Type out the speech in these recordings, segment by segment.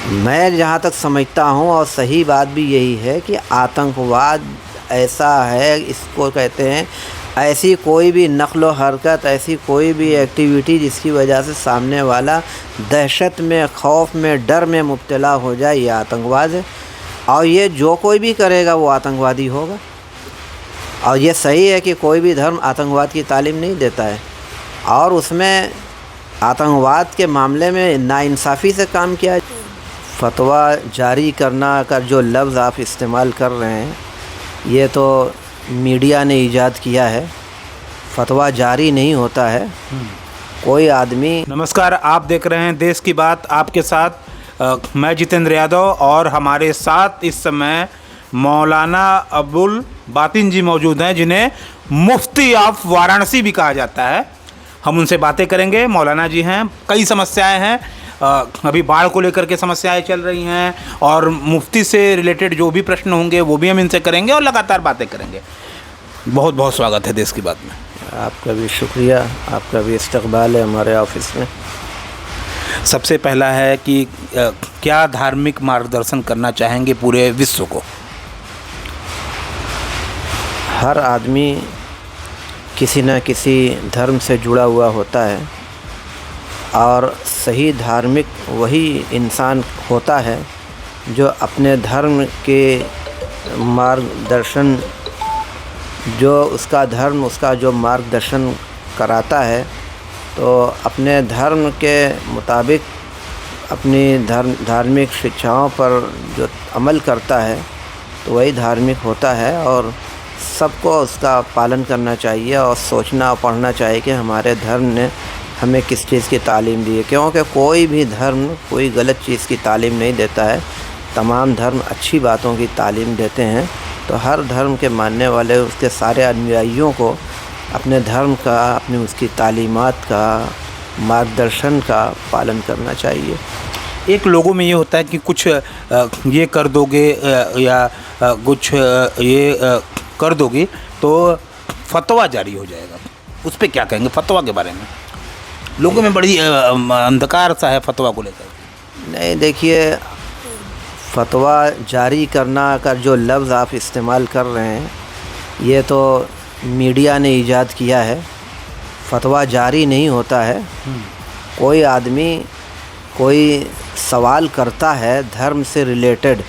मैं जहाँ तक समझता हूँ और सही बात भी यही है कि आतंकवाद ऐसा है, इसको कहते हैं ऐसी कोई भी नक़्ल व हरकत, ऐसी कोई भी एक्टिविटी जिसकी वजह से सामने वाला दहशत में, खौफ में, डर में मुब्तला हो जाए, ये आतंकवाद है। और ये जो कोई भी करेगा वो आतंकवादी होगा। और ये सही है कि कोई भी धर्म आतंकवाद की तालीम नहीं देता है, और उसमें आतंकवाद के मामले में नाइंसाफ़ी से काम किया। फतवा जारी करना का जो लफ्ज़ आप इस्तेमाल कर रहे हैं, ये तो मीडिया ने ईजाद किया है। फतवा जारी नहीं होता है। कोई आदमी। नमस्कार, आप देख रहे हैं देश की बात, आपके साथ मैं जितेंद्र यादव, और हमारे साथ इस समय मौलाना अब्दुल बातिन जी मौजूद हैं, जिन्हें मुफ्ती ऑफ वाराणसी भी कहा जाता है। हम उनसे बातें करेंगे। मौलाना जी हैं, कई समस्याएं हैं, अभी बाढ़ को लेकर के समस्याएं चल रही हैं, और मुफ्ती से रिलेटेड जो भी प्रश्न होंगे वो भी हम इनसे करेंगे और लगातार बातें करेंगे। बहुत बहुत स्वागत है देश की बात में। आपका भी शुक्रिया, आपका भी इस्तकबाल है हमारे ऑफिस में। सबसे पहला है कि क्या धार्मिक मार्गदर्शन करना चाहेंगे पूरे विश्व को? हर आदमी किसी न किसी धर्म से जुड़ा हुआ होता है, और सही धार्मिक वही इंसान होता है जो अपने धर्म के मार्गदर्शन, जो उसका धर्म उसका जो मार्गदर्शन कराता है, तो अपने धर्म के मुताबिक अपनी धार्मिक शिक्षाओं पर जो अमल करता है तो वही धार्मिक होता है। और सबको उसका पालन करना चाहिए और सोचना और पढ़ना चाहिए कि हमारे धर्म ने हमें किस चीज़ की तालीम दी है, क्योंकि कोई भी धर्म कोई गलत चीज़ की तालीम नहीं देता है। तमाम धर्म अच्छी बातों की तालीम देते हैं। तो हर धर्म के मानने वाले उसके सारे अनुयायियों को अपने धर्म का, अपनी उसकी तालीमात का, मार्गदर्शन का पालन करना चाहिए। एक लोगों में ये होता है कि कुछ ये कर दोगे या कुछ ये कर दोगे तो फतवा जारी हो जाएगा, उस पर क्या कहेंगे? फतवा के बारे में लोगों में बड़ी अंधकार सा है फतवा को लेकर। नहीं, देखिए, फतवा जारी करना का जो लफ्ज़ आप इस्तेमाल कर रहे हैं, ये तो मीडिया ने ईजाद किया है। फतवा जारी नहीं होता है। कोई आदमी कोई सवाल करता है धर्म से रिलेटेड,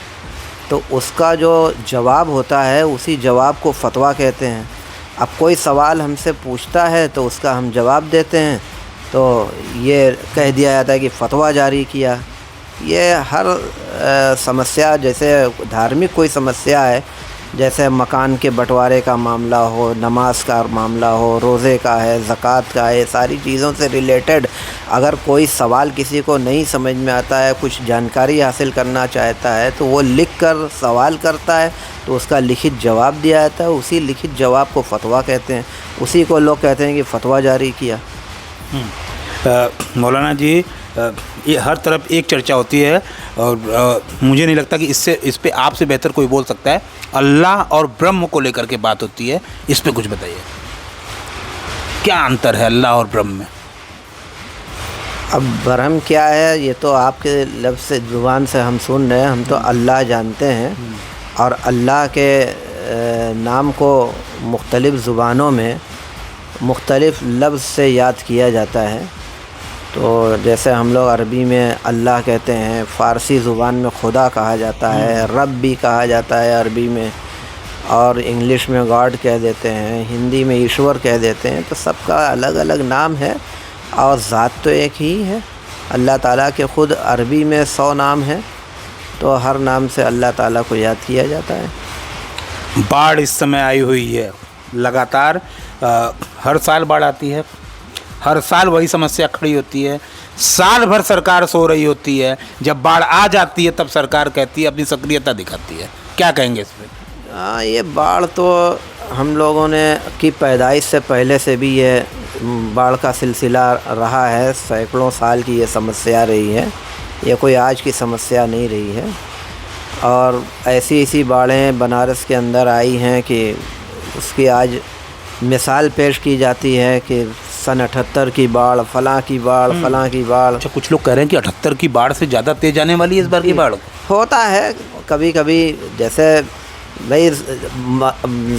तो उसका जो जवाब होता है उसी जवाब को फतवा कहते हैं। अब कोई सवाल हमसे पूछता है तो उसका हम जवाब देते हैं, तो ये कह दिया जाता है कि फतवा जारी किया। ये हर समस्या, जैसे धार्मिक कोई समस्या है, जैसे मकान के बंटवारे का मामला हो, नमाज का मामला हो, रोज़े का है, ज़कात का है, सारी चीज़ों से रिलेटेड अगर कोई सवाल किसी को नहीं समझ में आता है, कुछ जानकारी हासिल करना चाहता है, तो वो लिख कर सवाल करता है, तो उसका लिखित जवाब दिया जाता है। उसी लिखित जवाब को फतवा कहते हैं। उसी को लोग कहते हैं कि फतवा जारी किया। मौलाना जी, ये हर तरफ एक चर्चा होती है, और मुझे नहीं लगता कि इस पे आपसे बेहतर कोई बोल सकता है। अल्लाह और ब्रह्म को लेकर के बात होती है, इस पे कुछ बताइए, क्या अंतर है अल्लाह और ब्रह्म में? अब ब्रह्म क्या है, ये तो आपके लफ्ज़ से, ज़ुबान से हम सुन रहे हैं। हम तो अल्लाह जानते हैं, और अल्लाह के नाम को मुख्तलिफ़ ज़ुबानों में मुख्तलिफ़ लफ्ज़ से याद किया जाता है। तो जैसे हम लोग अरबी में अल्लाह कहते हैं, फ़ारसी ज़ुबान में खुदा कहा जाता है, रब भी कहा जाता है अरबी में, और इंग्लिश में गॉड कह देते हैं, हिंदी में ईश्वर कह देते हैं। तो सबका अलग अलग नाम है, और ज़ात तो एक ही है। अल्लाह ताला के ख़ुद अरबी में 100 नाम हैं, तो हर नाम से अल्लाह ताला को याद किया जाता है। बाढ़ इस समय आई हुई है लगातार, हर साल बाढ़ आती है, हर साल वही समस्या खड़ी होती है, साल भर सरकार सो रही होती है, जब बाढ़ आ जाती है तब सरकार कहती है, अपनी सक्रियता दिखाती है। क्या कहेंगे इस पर? हाँ, ये बाढ़ तो हम लोगों ने की पैदाइश से पहले से भी ये बाढ़ का सिलसिला रहा है। सैकड़ों साल की ये समस्या रही है, ये कोई आज की समस्या नहीं रही है। और ऐसी बाढ़ें बनारस के अंदर आई हैं कि उसकी आज मिसाल पेश की जाती है कि सन 78 की बाढ़, फलां की बाढ़, फलां की बाढ़। अच्छा, कुछ लोग कह रहे हैं कि 78 की बाढ़ से ज़्यादा तेज आने वाली है इस बार की बाढ़। होता है कभी कभी, जैसे भाई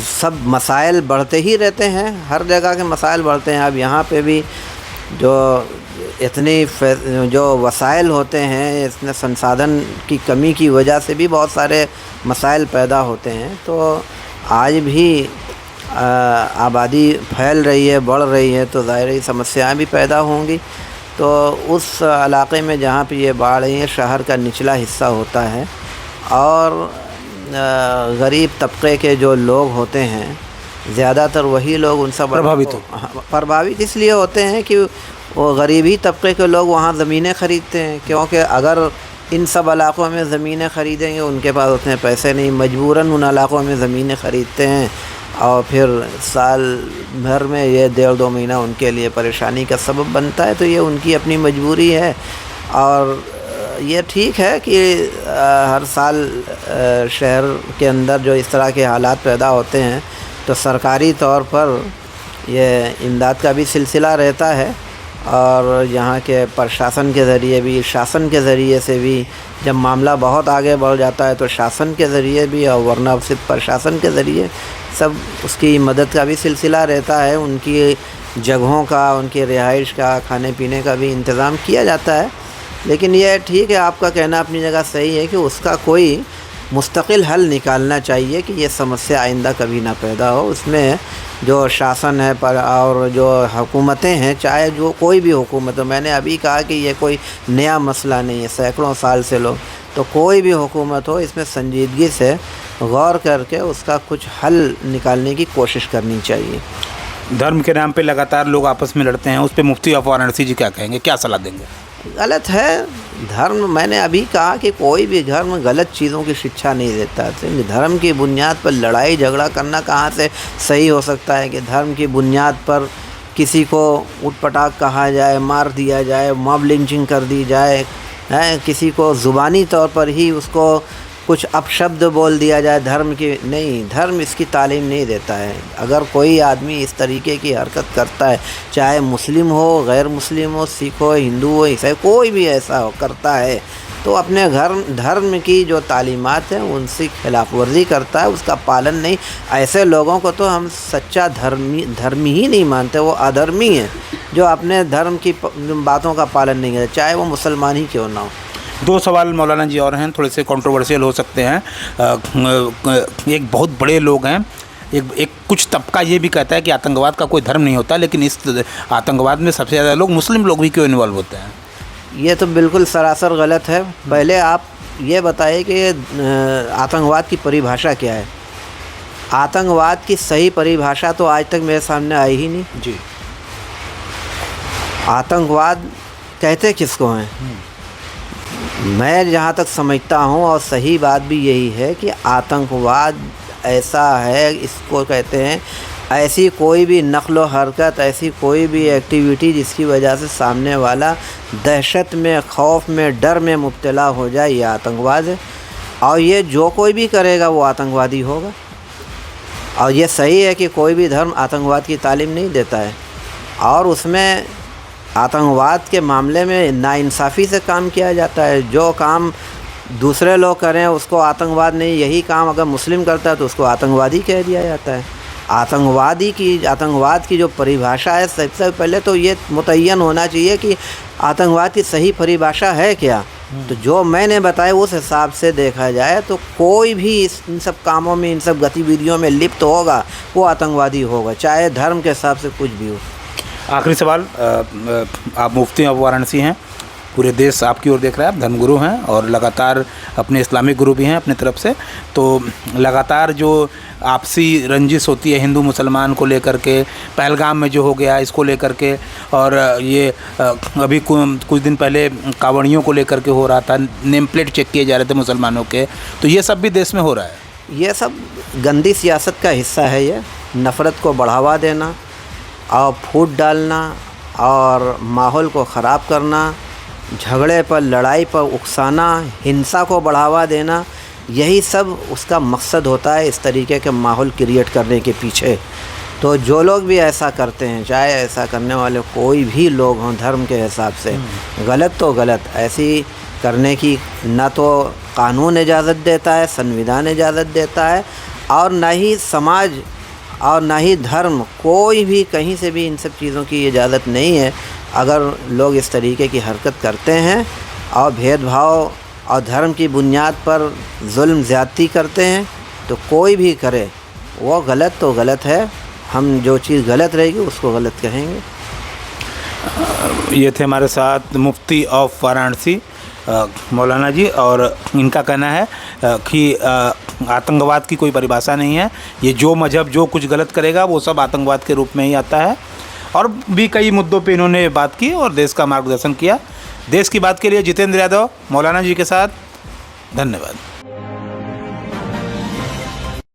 सब मसाइल बढ़ते ही रहते हैं, हर जगह के मसाइल बढ़ते हैं। अब यहाँ पे भी जो जो वसाइल होते हैं, इसमें संसाधन की कमी की वजह से भी बहुत सारे मसाइल पैदा होते हैं। तो आज भी आबादी फैल रही है, बढ़ रही है, तो ज़ाहिर समस्याएं भी पैदा होंगी। तो उस इलाक़े में जहाँ पे ये बाढ़ है, शहर का निचला हिस्सा होता है और गरीब तबके के जो लोग होते हैं, ज़्यादातर वही लोग उन सब प्रभावित इसलिए होते हैं कि वो गरीबी तबके के लोग वहाँ ज़मीनें ख़रीदते हैं, क्योंकि अगर इन सब इलाक़ों में ज़मीनें ख़रीदेंगे, उनके पास उतने पैसे नहीं, मजबूरन उन इलाक़ों में ज़मीनें ख़रीदते हैं और फिर साल भर में ये 1.5-2 महीना उनके लिए परेशानी का सबब बनता है। तो ये उनकी अपनी मजबूरी है और ये ठीक है कि हर साल शहर के अंदर जो इस तरह के हालात पैदा होते हैं तो सरकारी तौर पर ये इमदाद का भी सिलसिला रहता है और यहाँ के प्रशासन के ज़रिए भी, शासन के ज़रिए से भी, जब मामला बहुत आगे बढ़ जाता है तो शासन के ज़रिए भी और वरना सिर्फ प्रशासन के ज़रिए सब उसकी मदद का भी सिलसिला रहता है। उनकी जगहों का, उनकी रिहाइश का, खाने पीने का भी इंतज़ाम किया जाता है। लेकिन ये ठीक है, आपका कहना अपनी जगह सही है कि उसका कोई मुस्तकिल हल निकालना चाहिए कि ये समस्या आइंदा कभी ना पैदा हो। उसमें जो शासन है पर और जो हुकूमतें हैं, चाहे जो कोई भी हुकूमत हो, मैंने अभी कहा कि ये कोई नया मसला नहीं है, सैकड़ों साल से लोग, तो कोई भी हुकूमत हो इसमें संजीदगी से गौर करके उसका कुछ हल निकालने की कोशिश करनी चाहिए। धर्म के नाम पे लगातार लोग आपस में लड़ते हैं, उस पर मुफ्ती ऑफ वाराणसी जी क्या कहेंगे, क्या सलाह देंगे? गलत है धर्म। मैंने अभी कहा कि कोई भी धर्म गलत चीज़ों की शिक्षा नहीं देता है। धर्म की बुनियाद पर लड़ाई झगड़ा करना कहाँ से सही हो सकता है कि धर्म की बुनियाद पर किसी को उटपटांग कहा जाए, मार दिया जाए, मॉब लिंचिंग कर दी जाए, किसी को ज़ुबानी तौर पर ही उसको कुछ अपशब्द बोल दिया जाए धर्म की। नहीं, धर्म इसकी तालीम नहीं देता है। अगर कोई आदमी इस तरीके की हरकत करता है, चाहे मुस्लिम हो, गैर मुस्लिम हो, सिख हो, हिंदू हो, ईसाई, कोई भी ऐसा हो करता है तो अपने धर्म की जो तालीमात हैं उनसे खिलाफ वर्जी करता है, उसका पालन नहीं। ऐसे लोगों को तो हम सच्चा धर्मी ही नहीं मानते, वो अधर्मी हैं जो अपने धर्म की बातों का पालन नहीं करते, चाहे वो मुसलमान ही क्यों ना हो। 2 सवाल मौलाना जी और हैं, थोड़े से कंट्रोवर्शियल हो सकते हैं। एक बहुत बड़े लोग हैं, एक कुछ तबका ये भी कहता है कि आतंकवाद का कोई धर्म नहीं होता, लेकिन इस आतंकवाद में सबसे ज़्यादा लोग मुस्लिम लोग भी क्यों इन्वॉल्व होते हैं? ये तो बिल्कुल सरासर गलत है। पहले आप ये बताइए कि आतंकवाद की परिभाषा क्या है? आतंकवाद की सही परिभाषा तो आज तक मेरे सामने आई ही नहीं जी। आतंकवाद कहते किसको हैं? मैं जहाँ तक समझता हूँ और सही बात भी यही है कि आतंकवाद ऐसा है, इसको कहते हैं ऐसी कोई भी नक़्ल हरकत, ऐसी कोई भी एक्टिविटी जिसकी वजह से सामने वाला दहशत में, खौफ में, डर में मुब्तला हो जाए, ये आतंकवाद है। और ये जो कोई भी करेगा वो आतंकवादी होगा। और ये सही है कि कोई भी धर्म आतंकवाद की तालीम नहीं देता है और उसमें आतंकवाद के मामले में नाइंसाफ़ी से काम किया जाता है। जो काम दूसरे लोग करें उसको आतंकवाद नहीं, यही काम अगर मुस्लिम करता है तो उसको आतंकवादी कह दिया जाता है। आतंकवाद की जो परिभाषा है, सबसे पहले तो ये मुतय्यन होना चाहिए कि आतंकवाद की सही परिभाषा है क्या। तो जो मैंने बताया उस हिसाब से देखा जाए तो कोई भी इन सब कामों में, इन सब गतिविधियों में लिप्त होगा वो आतंकवादी होगा, चाहे धर्म के हिसाब से कुछ भी हो। आखिरी सवाल, आप मुफ्ती ऑफ वाराणसी हैं, पूरे देश आपकी ओर देख रहा है, आप धर्मगुरु हैं और लगातार अपने इस्लामिक गुरु भी हैं अपने तरफ से, तो लगातार जो आपसी रंजिश होती है हिंदू मुसलमान को लेकर के, पहलगाम में जो हो गया इसको लेकर के, और ये अभी कुछ दिन पहले कांवड़ियों को लेकर के हो रहा था, नेम प्लेट चेक किए जा रहे थे मुसलमानों के, तो ये सब भी देश में हो रहा है। ये सब गंदी सियासत का हिस्सा है। ये नफ़रत को बढ़ावा देना और फूट डालना और माहौल को ख़राब करना, झगड़े पर, लड़ाई पर उकसाना, हिंसा को बढ़ावा देना, यही सब उसका मकसद होता है इस तरीके के माहौल क्रिएट करने के पीछे। तो जो लोग भी ऐसा करते हैं, चाहे ऐसा करने वाले कोई भी लोग हों धर्म के हिसाब से, गलत तो गलत, ऐसी करने की ना तो कानून इजाज़त देता है, संविधान इजाज़त देता है, और ना ही समाज और ना ही धर्म, कोई भी कहीं से भी इन सब चीज़ों की इजाज़त नहीं है। अगर लोग इस तरीके की हरकत करते हैं और भेदभाव और धर्म की बुनियाद पर जुल्म ज़्यादती करते हैं, तो कोई भी करे वो गलत तो गलत है। हम जो चीज़ गलत रहेगी उसको गलत कहेंगे। ये थे हमारे साथ मुफ्ती ऑफ वाराणसी मौलाना जी, और इनका कहना है कि आतंकवाद की कोई परिभाषा नहीं है। ये जो मज़हब जो कुछ गलत करेगा वो सब आतंकवाद के रूप में ही आता है। और भी कई मुद्दों पे इन्होंने बात की और देश का मार्गदर्शन किया। देश की बात के लिए जितेंद्र यादव मौलाना जी के साथ, धन्यवाद।